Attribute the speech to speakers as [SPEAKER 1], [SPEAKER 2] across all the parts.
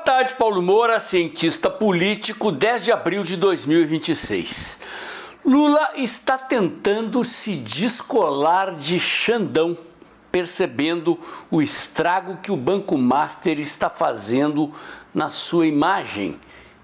[SPEAKER 1] tarde, Paulo Moura, cientista político, 10 de abril de 2026. Lula está tentando se descolar de Xandão, percebendo o estrago que o Banco Master está fazendo na sua imagem.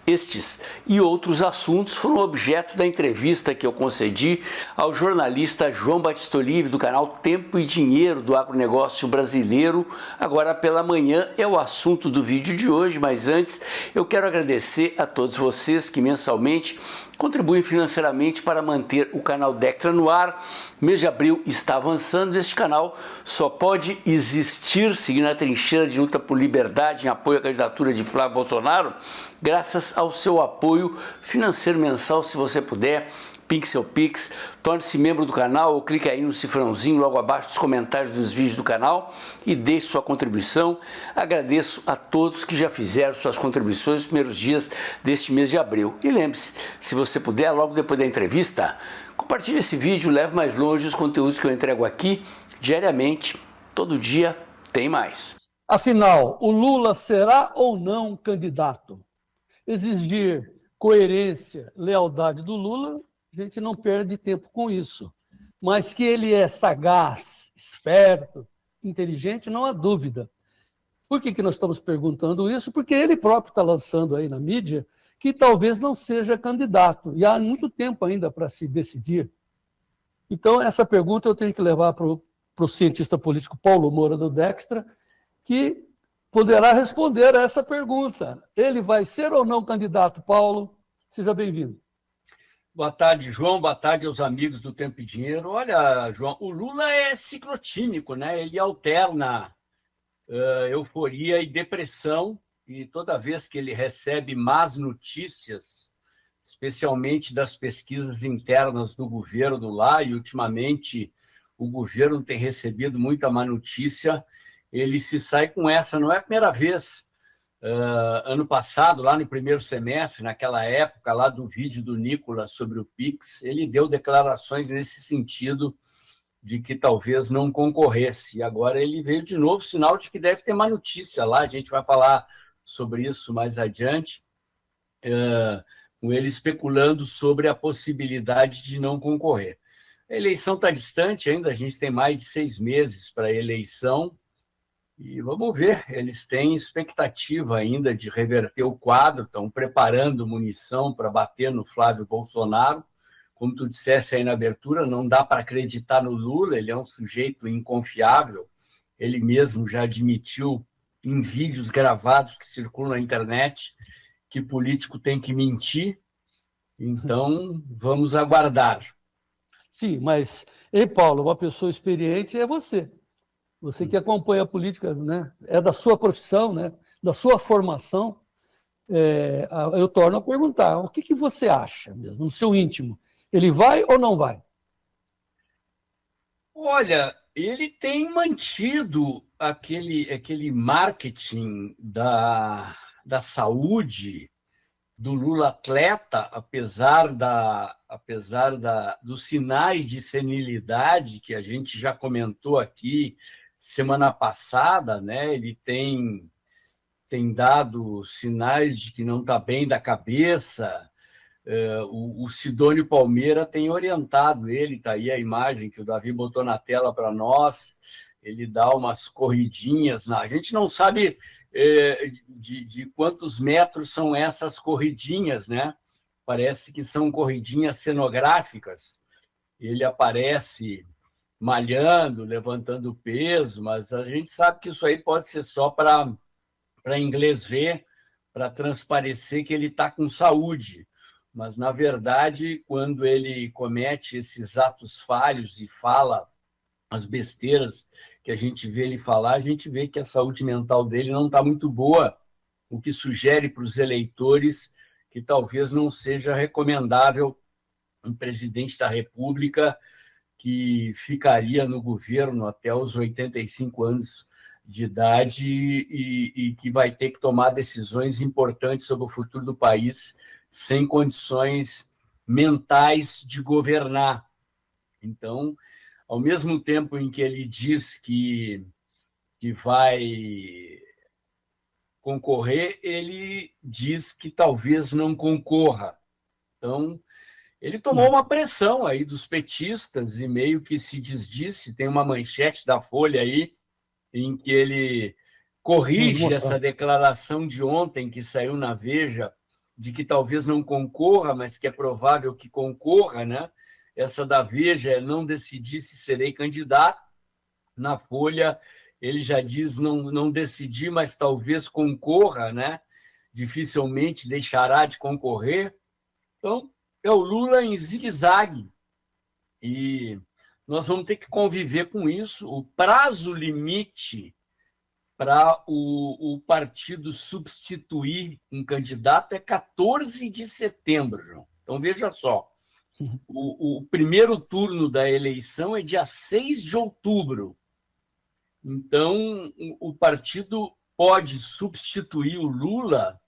[SPEAKER 1] Estes e outros assuntos foram objeto da entrevista que eu concedi ao jornalista João Batista Olive, do canal Tempo e Dinheiro do Agronegócio Brasileiro. Agora pela manhã é o assunto do vídeo de hoje, mas antes eu quero agradecer a todos vocês que mensalmente contribuem financeiramente para manter o canal Dectra no ar. O mês de abril está avançando. Este canal só pode existir seguindo a trincheira de luta por liberdade em apoio à candidatura de Flávio Bolsonaro, graças ao seu apoio financeiro mensal. Se você puder, pink seu Pix, torne-se membro do canal ou clique aí no cifrãozinho logo abaixo dos comentários dos vídeos do canal e deixe sua contribuição. Agradeço a todos que já fizeram suas contribuições nos primeiros dias deste mês de abril. E lembre-se, se você puder, logo depois da entrevista, compartilhe esse vídeo, leve mais longe os conteúdos que eu entrego aqui diariamente. Todo dia tem mais.
[SPEAKER 2] Afinal, o Lula será ou não candidato? Exigir coerência, lealdade do Lula, a gente não perde tempo com isso. Mas que ele é sagaz, esperto, inteligente, não há dúvida. Por que nós estamos perguntando isso? Porque ele próprio está lançando aí na mídia que talvez não seja candidato. E há muito tempo ainda para se decidir. Então, essa pergunta eu tenho que levar para o cientista político Paulo Moura do Dextra, que poderá responder a essa pergunta. Ele vai ser ou não candidato, Paulo? Seja bem-vindo.
[SPEAKER 1] Boa tarde, João. Boa tarde aos amigos do Tempo e Dinheiro. Olha, João, o Lula é ciclotímico, né? Ele alterna euforia e depressão, e toda vez que ele recebe más notícias, especialmente das pesquisas internas do governo lá, e ultimamente o governo tem recebido muita má notícia, ele se sai com essa. Não é a primeira vez. Ano passado, lá no primeiro semestre, naquela época lá do vídeo do Nicolas sobre o Pix, ele deu declarações nesse sentido de que talvez não concorresse. E agora ele veio de novo, sinal de que deve ter má notícia lá. A gente vai falar sobre isso mais adiante, com ele especulando sobre a possibilidade de não concorrer. A eleição está distante ainda, a gente tem mais de 6 meses para a eleição, e vamos ver, eles têm expectativa ainda de reverter o quadro, estão preparando munição para bater no Flávio Bolsonaro. Como tu dissesse aí na abertura, não dá para acreditar no Lula, ele é um sujeito inconfiável. Ele mesmo já admitiu em vídeos gravados que circulam na internet que político tem que mentir. Então, vamos aguardar.
[SPEAKER 2] Sim, mas, Paulo, uma pessoa experiente é você. Você que acompanha a política, né? É da sua profissão, né? Da sua formação. Eu torno a perguntar, o que você acha mesmo, no seu íntimo? Ele vai ou não vai?
[SPEAKER 1] Olha, ele tem mantido aquele marketing da saúde do Lula atleta, apesar dos sinais de senilidade que a gente já comentou aqui semana passada, né? Ele tem dado sinais de que não está bem da cabeça. O Sidônio Palmeira tem orientado ele, está aí a imagem que o Davi botou na tela para nós. Ele dá umas corridinhas. A gente não sabe de quantos metros são essas corridinhas, né? Parece que são corridinhas cenográficas. Ele aparece malhando, levantando peso, mas a gente sabe que isso aí pode ser só para inglês ver, para transparecer que ele está com saúde. Mas, na verdade, quando ele comete esses atos falhos e fala as besteiras que a gente vê ele falar, a gente vê que a saúde mental dele não está muito boa, o que sugere para os eleitores que talvez não seja recomendável um presidente da República que ficaria no governo até os 85 anos de idade e que vai ter que tomar decisões importantes sobre o futuro do país sem condições mentais de governar. Então, ao mesmo tempo em que ele diz que vai concorrer, ele diz que talvez não concorra. Então, ele tomou uma pressão aí dos petistas e meio que se desdisse. Tem uma manchete da Folha aí em que ele corrige essa declaração de ontem que saiu na Veja de que talvez não concorra, mas que é provável que concorra, né? Essa da Veja é não decidi se serei candidato. Na Folha ele já diz não decidi, mas talvez concorra, né? Dificilmente deixará de concorrer. Então, é o Lula em zigue-zague. E nós vamos ter que conviver com isso. O prazo limite para o partido substituir um candidato é 14 de setembro, João. Então, veja só. O primeiro turno da eleição é dia 6 de outubro. Então, o partido pode substituir o Lula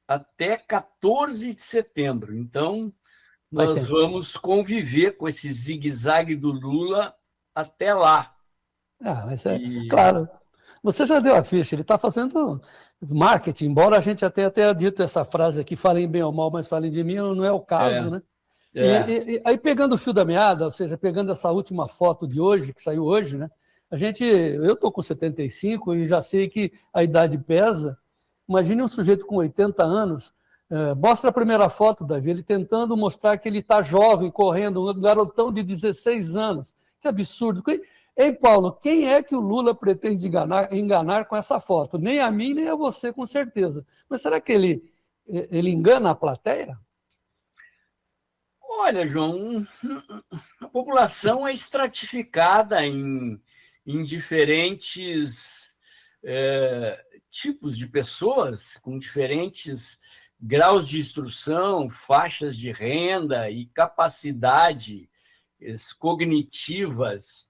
[SPEAKER 1] até 14 de setembro. Então, nós vamos conviver com esse zigue-zague do Lula até lá.
[SPEAKER 2] Mas claro, você já deu a ficha, ele está fazendo marketing, embora a gente até tenha dito essa frase aqui, falem bem ou mal, mas falem de mim, não é o caso, né? E aí, pegando o fio da meada, ou seja, pegando essa última foto de hoje, que saiu hoje, né? Eu estou com 75 e já sei que a idade pesa. Imagine um sujeito com 80 anos, mostra a primeira foto, Davi, ele tentando mostrar que ele está jovem, correndo, um garotão de 16 anos. Que absurdo. Ei, Paulo, quem é que o Lula pretende enganar com essa foto? Nem a mim, nem a você, com certeza. Mas será que ele engana a plateia?
[SPEAKER 1] Olha, João, a população é estratificada em diferentes tipos de pessoas, com diferentes graus de instrução, faixas de renda e capacidades cognitivas.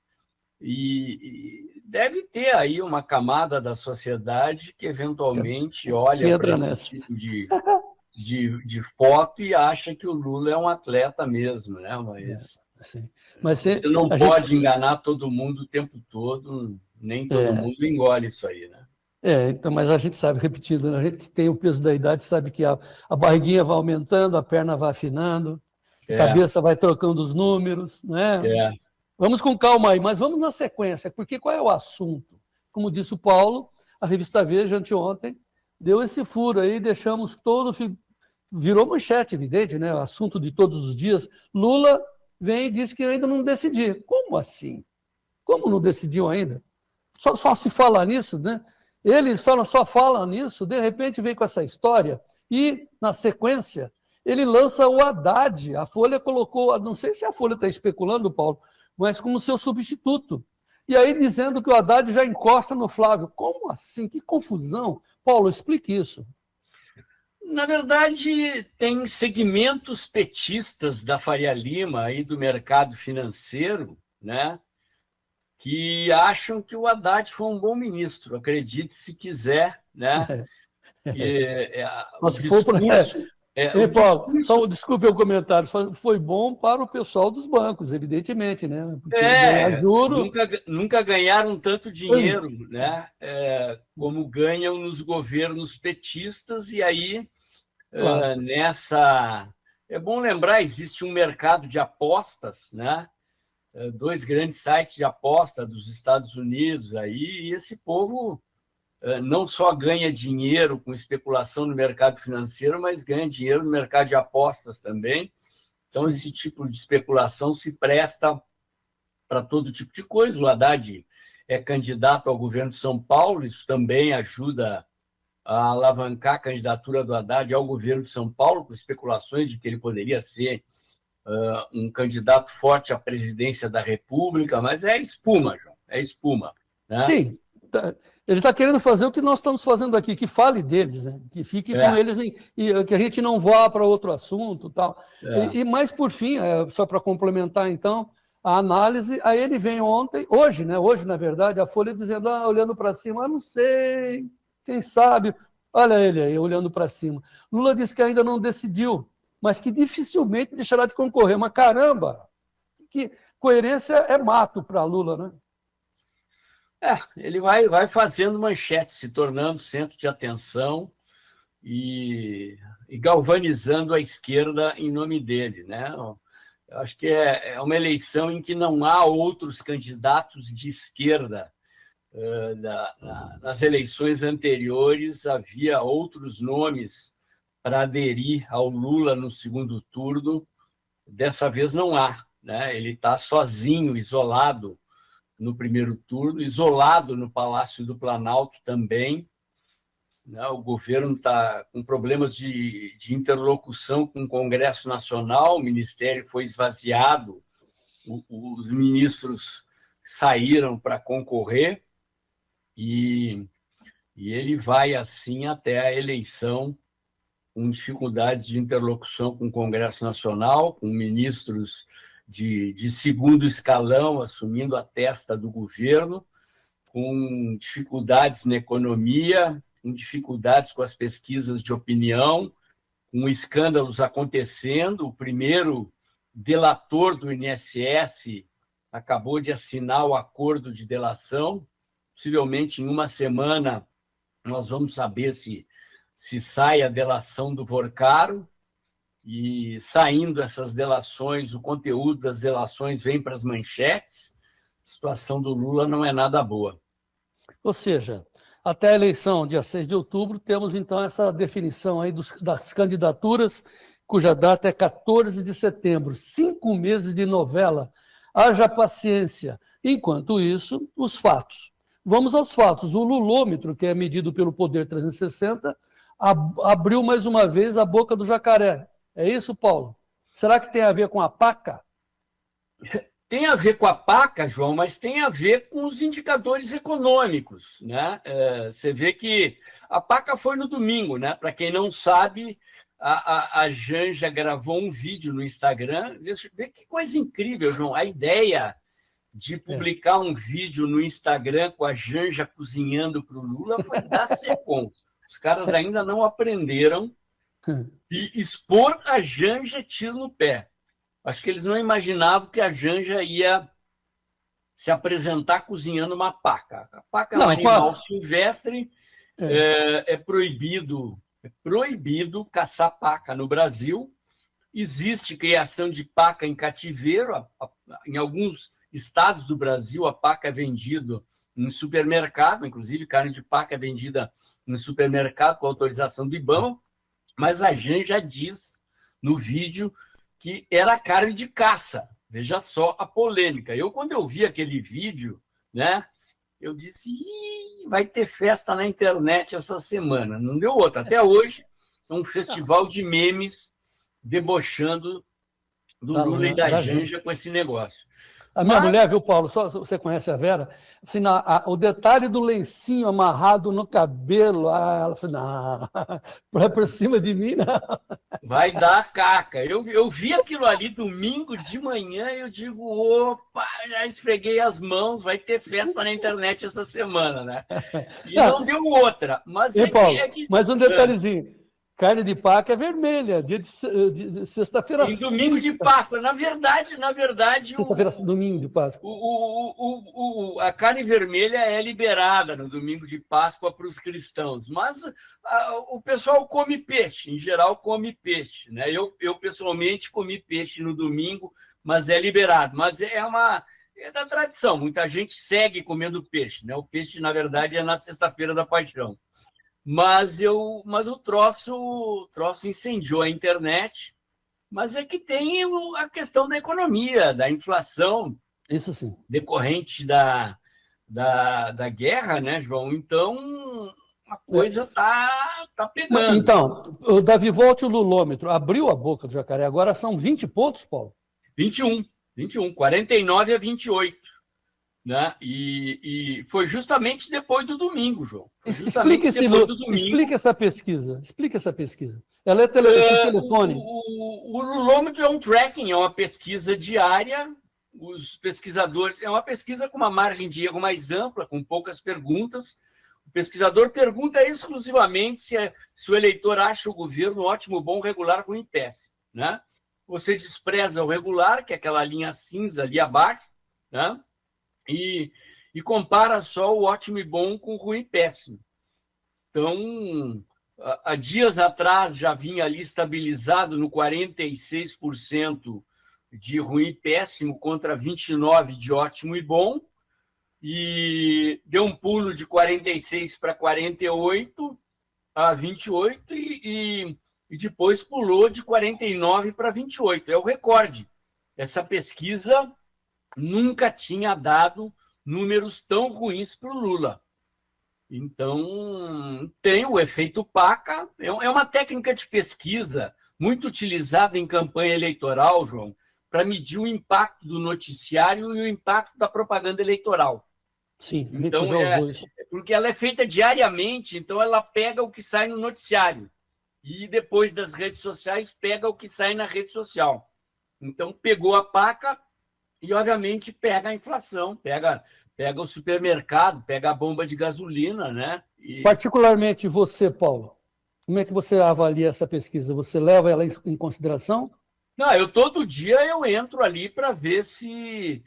[SPEAKER 1] E deve ter aí uma camada da sociedade que eventualmente olha para esse tipo de foto e acha que o Lula é um atleta mesmo, né? Mas você não pode enganar todo mundo o tempo todo, nem todo mundo engole isso aí, né?
[SPEAKER 2] Então, mas a gente sabe, repetindo, né? A gente que tem o peso da idade sabe que a barriguinha vai aumentando, a perna vai afinando, a cabeça vai trocando os números, né? Vamos com calma aí, mas vamos na sequência, porque qual é o assunto? Como disse o Paulo, a revista Veja, anteontem, deu esse furo aí, deixamos todo... Virou manchete, evidente, né? O assunto de todos os dias. Lula vem e diz que ainda não decidiu. Como assim? Como não decidiu ainda? Só se fala nisso, né? Ele só fala nisso, de repente vem com essa história e, na sequência, ele lança o Haddad. A Folha colocou, não sei se a Folha está especulando, Paulo, mas como seu substituto. E aí dizendo que o Haddad já encosta no Flávio. Como assim? Que confusão. Paulo, explique isso.
[SPEAKER 1] Na verdade, tem segmentos petistas da Faria Lima e do mercado financeiro, né, que acham que o Haddad foi um bom ministro. Acredite se quiser, né?
[SPEAKER 2] Paulo, desculpe o comentário, foi bom para o pessoal dos bancos, evidentemente, né?
[SPEAKER 1] Porque juro... nunca ganharam tanto dinheiro, né? Como ganham nos governos petistas, e aí nessa... É bom lembrar, existe um mercado de apostas, né? 2 grandes sites de aposta dos Estados Unidos aí, e esse povo não só ganha dinheiro com especulação no mercado financeiro, mas ganha dinheiro no mercado de apostas também. Então, esse tipo de especulação se presta para todo tipo de coisa. O Haddad é candidato ao governo de São Paulo, isso também ajuda a alavancar a candidatura do Haddad ao governo de São Paulo, com especulações de que ele poderia ser um candidato forte à presidência da República, mas é espuma, João, é espuma. Né?
[SPEAKER 2] Sim, ele está querendo fazer o que nós estamos fazendo aqui, que fale deles, né? Que fique com eles e que a gente não vá para outro assunto tal. Mas, por fim, só para complementar, então, a análise, aí ele vem hoje, né? Hoje, na verdade, a Folha dizendo, olhando para cima, não sei, quem sabe, olha ele aí, olhando para cima. Lula disse que ainda não decidiu, mas que dificilmente deixará de concorrer. Mas, caramba, que coerência é mato para Lula, né?
[SPEAKER 1] Ele vai fazendo manchete, se tornando centro de atenção e galvanizando a esquerda em nome dele, né? Eu acho que é uma eleição em que não há outros candidatos de esquerda. Nas eleições anteriores havia outros nomes para aderir ao Lula no segundo turno. Dessa vez não há, né? Ele está sozinho, isolado no primeiro turno, isolado no Palácio do Planalto também, né? O governo está com problemas de interlocução com o Congresso Nacional, o ministério foi esvaziado, os ministros saíram para concorrer e ele vai assim até a eleição, com dificuldades de interlocução com o Congresso Nacional, com ministros de segundo escalão assumindo a testa do governo, com dificuldades na economia, com dificuldades com as pesquisas de opinião, com escândalos acontecendo. O primeiro delator do INSS acabou de assinar o acordo de delação. Possivelmente, em uma semana, nós vamos saber se sai a delação do Vorcaro, e saindo essas delações, o conteúdo das delações vem para as manchetes. A situação do Lula não é nada boa.
[SPEAKER 2] Ou seja, até a eleição, dia 6 de outubro, temos então essa definição aí das candidaturas, cuja data é 14 de setembro, 5 meses de novela. Haja paciência. Enquanto isso, os fatos. Vamos aos fatos. O lulômetro, que é medido pelo Poder 360, abriu mais uma vez a boca do jacaré. É isso, Paulo? Será que tem a ver com a PACA?
[SPEAKER 1] Tem a ver com a PACA, João, mas tem a ver com os indicadores econômicos, né? Você vê que a PACA foi no domingo, né? Para quem não sabe, a Janja gravou um vídeo no Instagram. Vê que coisa incrível, João. A ideia de publicar um vídeo no Instagram com a Janja cozinhando para o Lula foi da Secom. Os caras ainda não aprenderam. E expor a Janja é tiro no pé. Acho que eles não imaginavam que a Janja ia se apresentar cozinhando uma paca. A paca é um animal silvestre, é proibido caçar paca no Brasil. Existe criação de paca em cativeiro. Em alguns estados do Brasil, a paca é vendida em supermercado, inclusive carne de paca é vendida em supermercado com autorização do IBAMA. Mas a Janja diz no vídeo que era carne de caça. Veja só a polêmica. Quando eu vi aquele vídeo, né, eu disse, vai ter festa na internet essa semana. Não deu outra. Até hoje, é um festival de memes debochando do Lula e da Janja com esse negócio.
[SPEAKER 2] A minha mulher, viu, Paulo? Você conhece a Vera? Assim, o detalhe do lencinho amarrado no cabelo, ela falou, não, vai por cima de mim, não.
[SPEAKER 1] Vai dar caca. Eu vi aquilo ali domingo de manhã e eu digo, opa, já esfreguei as mãos, vai ter festa na internet essa semana, né? E não deu outra. Mas,
[SPEAKER 2] Paulo, mas um detalhezinho. Carne de paca é vermelha, dia de sexta-feira.
[SPEAKER 1] Em domingo de Páscoa. Na verdade,
[SPEAKER 2] sexta-feira, domingo de Páscoa.
[SPEAKER 1] A carne vermelha é liberada no domingo de Páscoa para os cristãos, mas o pessoal come peixe, em geral come peixe, né? Eu pessoalmente comi peixe no domingo, mas é liberado. Mas é da tradição, muita gente segue comendo peixe, né? O peixe, na verdade, é na sexta-feira da Paixão. Mas o troço incendiou a internet. Mas é que tem a questão da economia, da inflação.
[SPEAKER 2] Isso sim.
[SPEAKER 1] Decorrente da guerra, né, João? Então, a coisa tá pegando.
[SPEAKER 2] Então, o Davi, volte o lulômetro. Abriu a boca do jacaré. Agora são 20 pontos, Paulo?
[SPEAKER 1] 21, 49 a 28. Né? E foi justamente depois do domingo, João.
[SPEAKER 2] Explique essa pesquisa. Ela é telefone.
[SPEAKER 1] O lulômetro é um tracking, é uma pesquisa diária. Os pesquisadores... É uma pesquisa com uma margem de erro mais ampla, com poucas perguntas. O pesquisador pergunta exclusivamente se o eleitor acha o governo ótimo, bom, regular, ruim, péssimo. Né? Você despreza o regular, que é aquela linha cinza ali abaixo, né? E e compara só o ótimo e bom com o ruim e péssimo. Então, há dias atrás já vinha ali estabilizado no 46% de ruim e péssimo contra 29% de ótimo e bom, e deu um pulo de 46 para 48 a 28 e depois pulou de 49 para 28. É o recorde. Essa pesquisa nunca tinha dado números tão ruins para o Lula. Então, tem o efeito PACA, é uma técnica de pesquisa muito utilizada em campanha eleitoral, João, para medir o impacto do noticiário e o impacto da propaganda eleitoral.
[SPEAKER 2] Sim,
[SPEAKER 1] então, porque ela é feita diariamente, então ela pega o que sai no noticiário e depois das redes sociais pega o que sai na rede social. Então, pegou a PACA e, obviamente, pega a inflação, pega o supermercado, pega a bomba de gasolina, né?
[SPEAKER 2] Particularmente você, Paulo, como é que você avalia essa pesquisa? Você leva ela em consideração?
[SPEAKER 1] Não, todo dia eu entro ali para ver se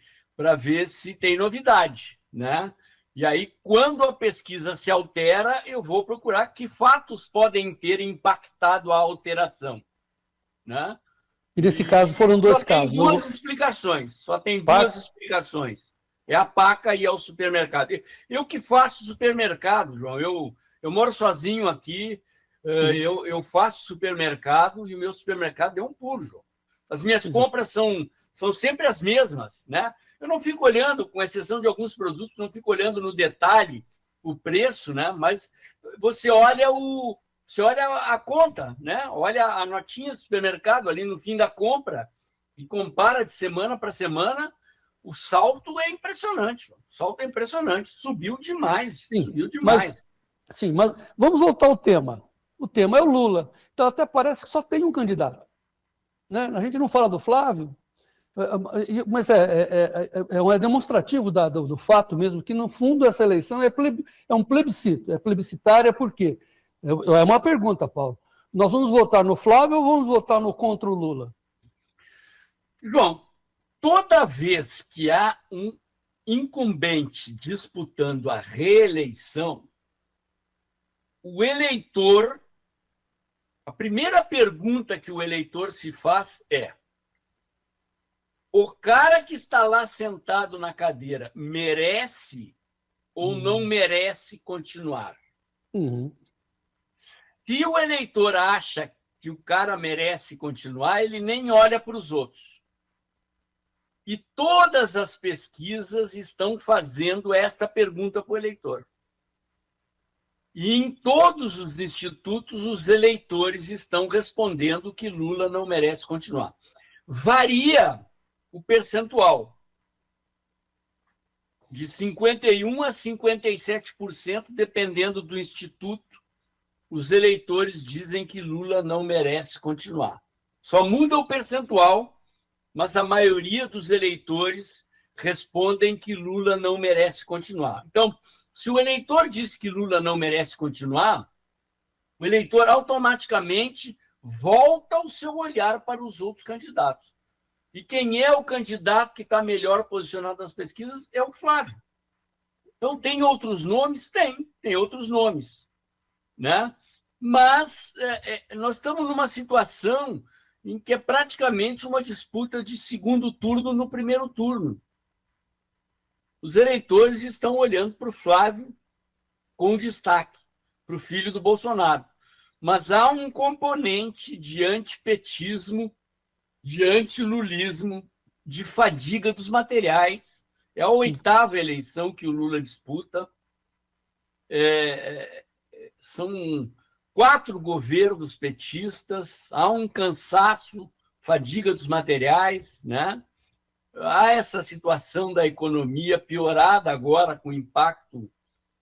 [SPEAKER 1] tem novidade, né? E aí, quando a pesquisa se altera, eu vou procurar que fatos podem ter impactado a alteração, né?
[SPEAKER 2] E nesse caso foram dois casos.
[SPEAKER 1] Só tem duas explicações. É a PACA e é o supermercado. Eu que faço supermercado, João, eu moro sozinho aqui, eu faço supermercado e o meu supermercado deu um pulo, João. As minhas compras são sempre as mesmas, né? Eu não fico olhando, com exceção de alguns produtos, não fico olhando no detalhe o preço, né? Mas você olha a conta, né? Olha a notinha do supermercado ali no fim da compra e compara de semana para semana. O salto é impressionante. Subiu demais. Subiu demais.
[SPEAKER 2] Mas vamos voltar ao tema. O tema é o Lula. Então até parece que só tem um candidato, né? A gente não fala do Flávio, mas é demonstrativo do fato mesmo que, no fundo, essa eleição é um plebiscito. É plebiscitária por quê? É uma pergunta, Paulo. Nós vamos votar no Flávio ou vamos votar no contra o Lula?
[SPEAKER 1] João, toda vez que há um incumbente disputando a reeleição, o eleitor, a primeira pergunta que o eleitor se faz é: o cara que está lá sentado na cadeira merece ou não merece continuar? Se o eleitor acha que o cara merece continuar, ele nem olha para os outros. E todas as pesquisas estão fazendo esta pergunta para o eleitor. E em todos os institutos, os eleitores estão respondendo que Lula não merece continuar. Varia o percentual, de 51% a 57%, dependendo do instituto, os eleitores dizem que Lula não merece continuar. Só muda o percentual, mas a maioria dos eleitores respondem que Lula não merece continuar. Então, se o eleitor diz que Lula não merece continuar, o eleitor automaticamente volta o seu olhar para os outros candidatos. E quem é o candidato que está melhor posicionado nas pesquisas é o Flávio. Então, tem outros nomes? Tem outros nomes, né? Mas nós estamos numa situação em que é praticamente uma disputa de segundo turno no primeiro turno. Os eleitores estão olhando para o Flávio com destaque, para o filho do Bolsonaro. Mas há um componente de antipetismo, de antilulismo, de fadiga dos materiais. É a 8ª eleição que o Lula disputa. São 4 governos petistas, há um cansaço, fadiga dos materiais, né? Há essa situação da economia piorada agora com o impacto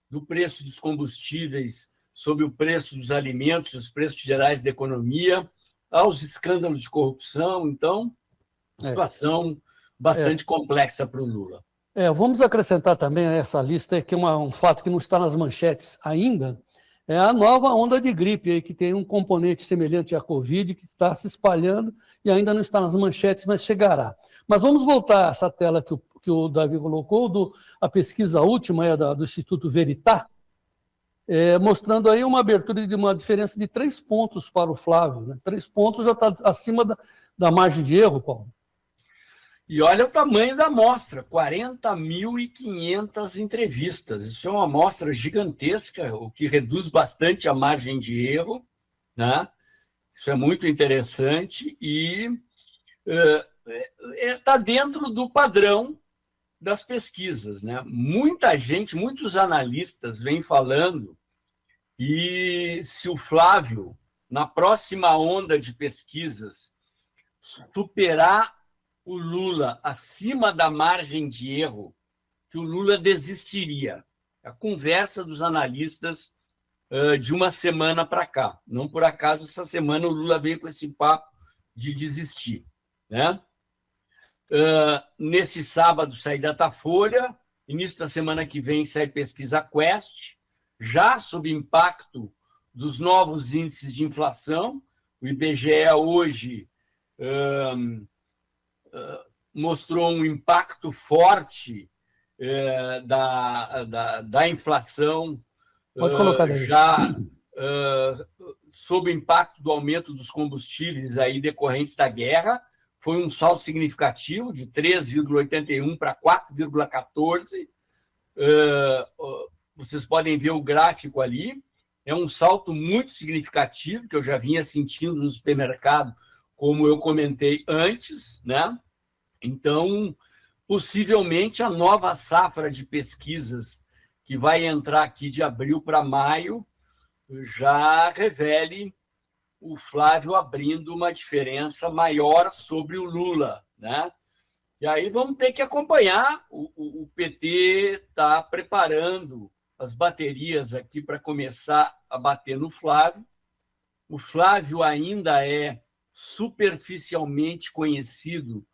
[SPEAKER 1] do preço dos combustíveis sobre o preço dos alimentos, os preços gerais da economia, há os escândalos de corrupção. Então, situação bastante complexa para o Lula.
[SPEAKER 2] Vamos acrescentar também a essa lista que um fato que não está nas manchetes ainda, é a nova onda de gripe, aí, que tem um componente semelhante à Covid, que está se espalhando e ainda não está nas manchetes, mas chegará. Mas vamos voltar a essa tela que o Davi colocou, a pesquisa última do Instituto Veritá, mostrando aí uma abertura de uma diferença de 3 pontos para o Flávio. Né? 3 pontos já está acima da margem de erro, Paulo.
[SPEAKER 1] E olha o tamanho da amostra, 40.500 entrevistas. Isso é uma amostra gigantesca, o que reduz bastante a margem de erro, né? Isso é muito interessante e está dentro do padrão das pesquisas, né? Muita gente, muitos analistas vêm falando e se o Flávio, na próxima onda de pesquisas, superar o Lula acima da margem de erro, que o Lula desistiria. A conversa dos analistas de uma semana para cá. Não por acaso, essa semana o Lula veio com esse papo de desistir. Né? Nesse sábado sai Datafolha, início da semana que vem sai Pesquisa Quest, já sob impacto dos novos índices de inflação. O IBGE hoje mostrou um impacto forte da inflação,
[SPEAKER 2] Pode colocar aí.
[SPEAKER 1] já sob o impacto do aumento dos combustíveis aí decorrentes da guerra. Foi um salto significativo de 3,81 para 4,14. Vocês podem ver o gráfico ali. É um salto muito significativo que eu já vinha sentindo no supermercado, como eu comentei antes, né? Então, possivelmente a nova safra de pesquisas que vai entrar aqui de abril para maio já revele o Flávio abrindo uma diferença maior sobre o Lula, né? E aí vamos ter que acompanhar. O PT está preparando as baterias aqui para começar a bater no Flávio. O Flávio ainda é superficialmente conhecido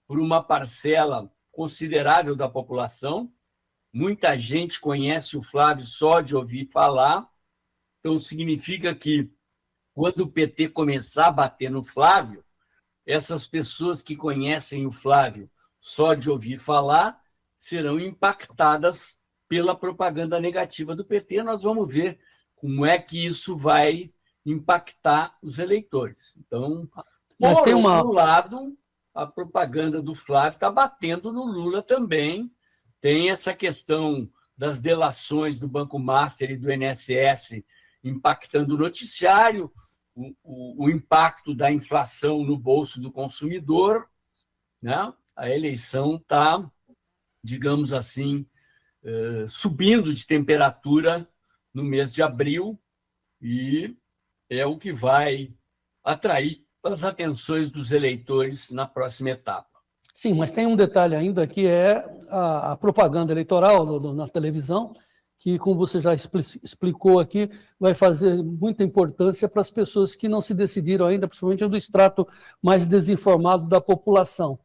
[SPEAKER 1] por uma parcela considerável da população. Muita gente conhece o Flávio só de ouvir falar. Então, significa que, quando o PT começar a bater no Flávio, essas pessoas que conhecem o Flávio só de ouvir falar serão impactadas pela propaganda negativa do PT. Nós vamos ver como é que isso vai impactar os eleitores. Então, por outro lado, a propaganda do Flávio está batendo no Lula também. Tem essa questão das delações do Banco Master e do INSS impactando o noticiário, o impacto da inflação no bolso do consumidor, né? A eleição está, digamos assim, subindo de temperatura no mês de abril e é o que vai atrair as atenções dos eleitores na próxima etapa.
[SPEAKER 2] Sim, mas tem um detalhe ainda que é a propaganda eleitoral na televisão, que, como você já explicou aqui, vai fazer muita importância para as pessoas que não se decidiram ainda, principalmente do extrato mais desinformado da população.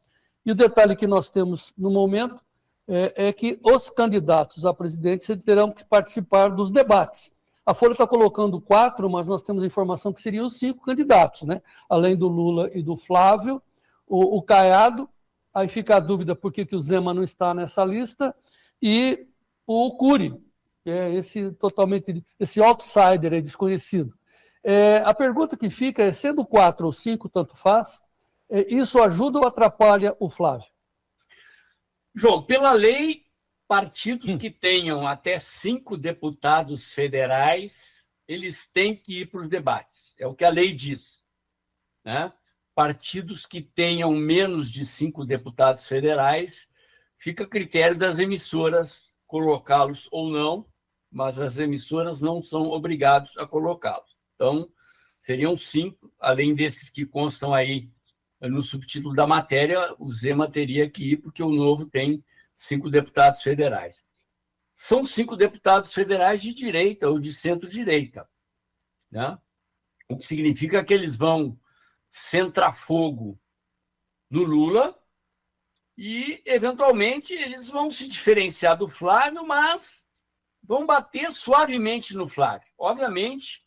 [SPEAKER 2] E o detalhe que nós temos no momento é que os candidatos a presidente terão que participar dos debates. A Folha está colocando 4, mas nós temos a informação que seriam 5 candidatos, né? Além do Lula e do Flávio, o Caiado, aí fica a dúvida por que o Zema não está nessa lista, e o Cury, que é esse outsider aí, desconhecido. A pergunta que fica é, sendo 4 ou 5, tanto faz, isso ajuda ou atrapalha o Flávio?
[SPEAKER 1] João, pela lei, partidos que tenham até 5 deputados federais, eles têm que ir para os debates. É o que a lei diz, né? Partidos que tenham menos de 5 deputados federais, fica a critério das emissoras colocá-los ou não, mas as emissoras não são obrigadas a colocá-los. Então, seriam 5, além desses que constam aí no subtítulo da matéria, o Zema teria que ir, porque o Novo tem 5 deputados federais. São 5 deputados federais de direita ou de centro-direita, né? O que significa que eles vão centrar fogo no Lula e, eventualmente, eles vão se diferenciar do Flávio, mas vão bater suavemente no Flávio. Obviamente,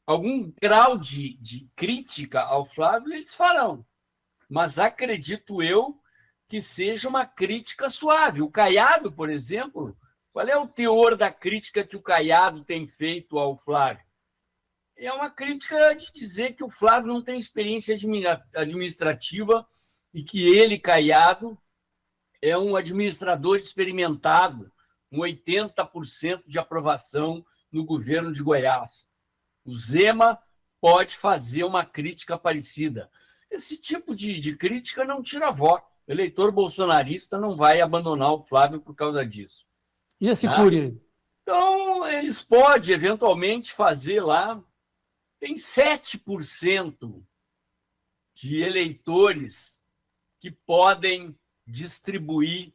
[SPEAKER 1] algum grau de crítica ao Flávio eles farão, mas acredito eu que seja uma crítica suave. O Caiado, por exemplo, qual é o teor da crítica que o Caiado tem feito ao Flávio? É uma crítica de dizer que o Flávio não tem experiência administrativa e que ele, Caiado, é um administrador experimentado, com 80% de aprovação no governo de Goiás. O Zema pode fazer uma crítica parecida. Esse tipo de crítica não tira voto. O eleitor bolsonarista não vai abandonar o Flávio por causa disso.
[SPEAKER 2] E esse
[SPEAKER 1] Né?
[SPEAKER 2] Cury?
[SPEAKER 1] Então, eles podem, eventualmente, fazer lá. Tem 7% de eleitores que podem distribuir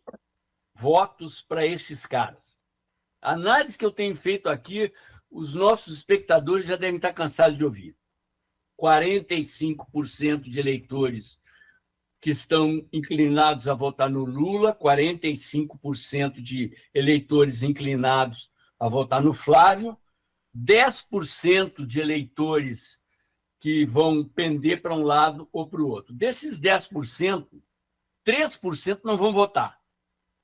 [SPEAKER 1] votos para esses caras. A análise que eu tenho feito aqui, os nossos espectadores já devem estar cansados de ouvir. 45% de eleitores que estão inclinados a votar no Lula, 45% de eleitores inclinados a votar no Flávio, 10% de eleitores que vão pender para um lado ou para o outro. Desses 10%, 3% não vão votar.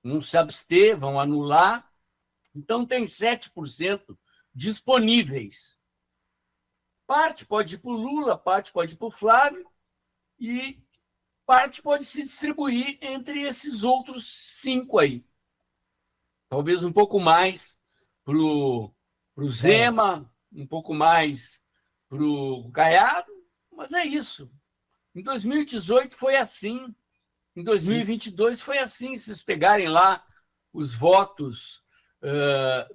[SPEAKER 1] Vão se abster, vão anular. Então, tem 7% disponíveis. Parte pode ir para o Lula, parte pode ir para o Flávio e parte pode se distribuir entre esses outros 5 aí. Talvez um pouco mais para o Zema, um pouco mais para o Caiado, mas é isso. Em 2018 foi assim, em 2022 foi assim. Se vocês pegarem lá os votos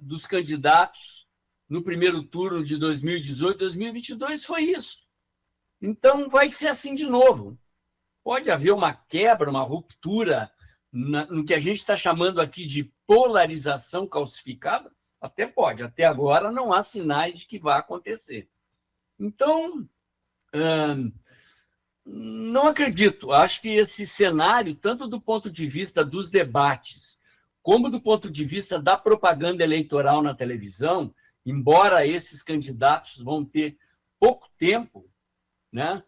[SPEAKER 1] dos candidatos no primeiro turno de 2018, 2022 foi isso. Então vai ser assim de novo. Pode haver uma quebra, uma ruptura no que a gente está chamando aqui de polarização calcificada? Até pode. Até agora não há sinais de que vai acontecer. Então, não acredito. Acho que esse cenário, tanto do ponto de vista dos debates, como do ponto de vista da propaganda eleitoral na televisão, embora esses candidatos vão ter pouco tempo, né?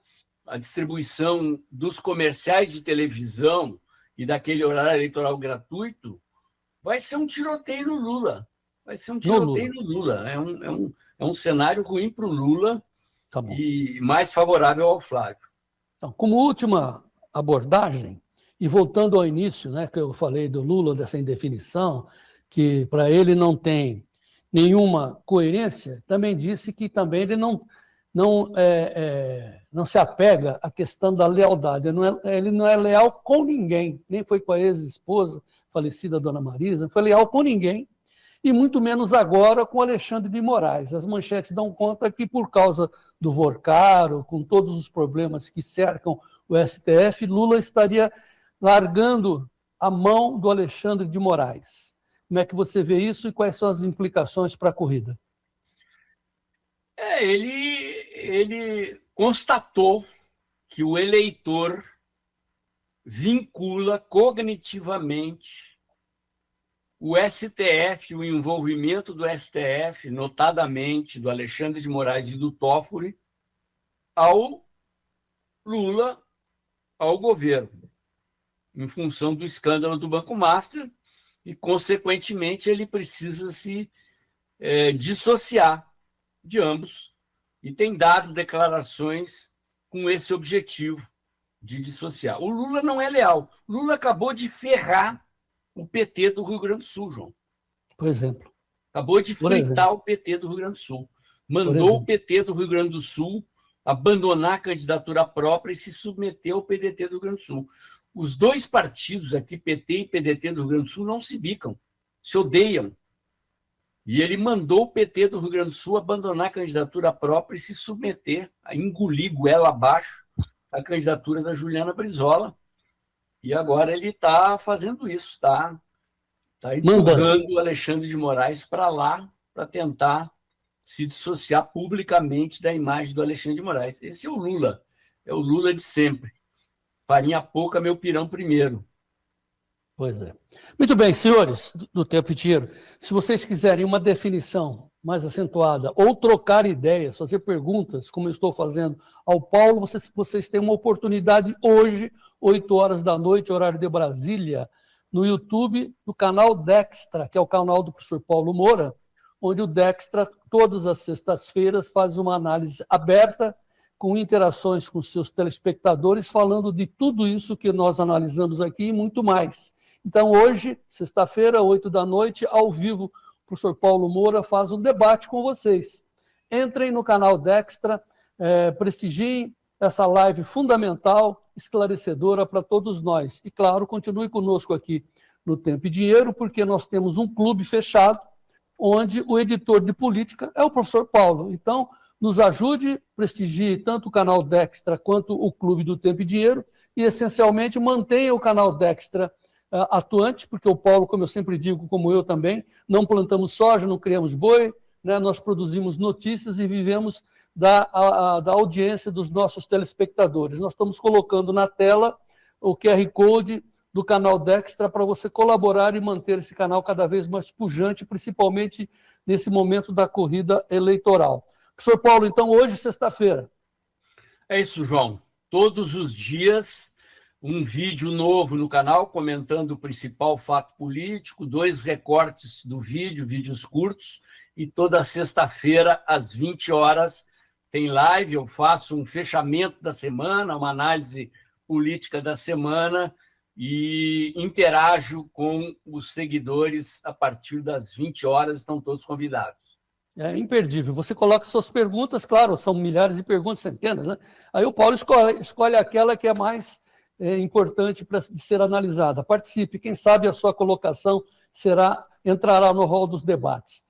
[SPEAKER 1] A distribuição dos comerciais de televisão e daquele horário eleitoral gratuito vai ser um tiroteio no Lula. Vai ser um tiroteio no Lula. É um cenário ruim para o Lula, tá bom, e mais favorável ao Flávio.
[SPEAKER 2] Então, como última abordagem, e voltando ao início, né, que eu falei do Lula, dessa indefinição, que para ele não tem nenhuma coerência, também disse que também ele não se apega à questão da lealdade. Ele não é leal com ninguém, nem foi com a ex-esposa, falecida Dona Marisa, não foi leal com ninguém, e muito menos agora com Alexandre de Moraes. As manchetes dão conta que, por causa do Vorcaro, com todos os problemas que cercam o STF, Lula estaria largando a mão do Alexandre de Moraes. Como é que você vê isso e quais são as implicações para a corrida?
[SPEAKER 1] Ele constatou que o eleitor vincula cognitivamente o STF, o envolvimento do STF, notadamente do Alexandre de Moraes e do Toffoli, ao Lula, ao governo, em função do escândalo do Banco Master, e, consequentemente, ele precisa se dissociar de ambos, e tem dado declarações com esse objetivo de dissociar. O Lula não é leal. Lula acabou de ferrar o PT do Rio Grande do Sul, João.
[SPEAKER 2] Por exemplo.
[SPEAKER 1] Acabou de fritar o PT do Rio Grande do Sul. Mandou o PT do Rio Grande do Sul abandonar a candidatura própria e se submeter ao PDT do Rio Grande do Sul. Os dois partidos aqui, PT e PDT do Rio Grande do Sul, não se bicam, se odeiam. E ele mandou o PT do Rio Grande do Sul abandonar a candidatura própria e se submeter, a engolir goela abaixo a candidatura da Juliana Brizola. E agora ele está fazendo isso, está empurrando o Alexandre de Moraes para lá para tentar se dissociar publicamente da imagem do Alexandre de Moraes. Esse é o Lula de sempre. Farinha pouca, meu pirão primeiro.
[SPEAKER 2] Pois é. Muito bem, senhores do Tempo e Dinheiro, se vocês quiserem uma definição mais acentuada ou trocar ideias, fazer perguntas, como eu estou fazendo ao Paulo, vocês têm uma oportunidade hoje, 8 horas da noite, horário de Brasília, no YouTube, no canal Dextra, que é o canal do professor Paulo Moura, onde o Dextra, todas as sextas-feiras, faz uma análise aberta, com interações com seus telespectadores, falando de tudo isso que nós analisamos aqui e muito mais. Então, hoje, sexta-feira, 8 da noite, ao vivo, o professor Paulo Moura faz um debate com vocês. Entrem no canal Dextra, prestigiem essa live fundamental, esclarecedora para todos nós. E, claro, continue conosco aqui no Tempo e Dinheiro, porque nós temos um clube fechado, onde o editor de política é o professor Paulo. Então, nos ajude, prestigie tanto o canal Dextra quanto o Clube do Tempo e Dinheiro e, essencialmente, mantenha o canal Dextra atuante, porque o Paulo, como eu sempre digo, como eu também, não plantamos soja, não criamos boi, né? Nós produzimos notícias e vivemos da audiência dos nossos telespectadores. Nós estamos colocando na tela o QR Code do canal Dextra para você colaborar e manter esse canal cada vez mais pujante, principalmente nesse momento da corrida eleitoral. Professor Paulo, então, hoje, sexta-feira.
[SPEAKER 1] É isso, João. Todos os dias, um vídeo novo no canal comentando o principal fato político, 2 recortes do vídeo, vídeos curtos, e toda sexta-feira, às 20 horas, tem live. Eu faço um fechamento da semana, uma análise política da semana e interajo com os seguidores a partir das 20 horas, estão todos convidados.
[SPEAKER 2] É imperdível. Você coloca suas perguntas, claro, são milhares de perguntas, centenas, né? Aí o Paulo escolhe aquela que é mais importante para ser analisada. Participe, quem sabe a sua colocação entrará no rol dos debates.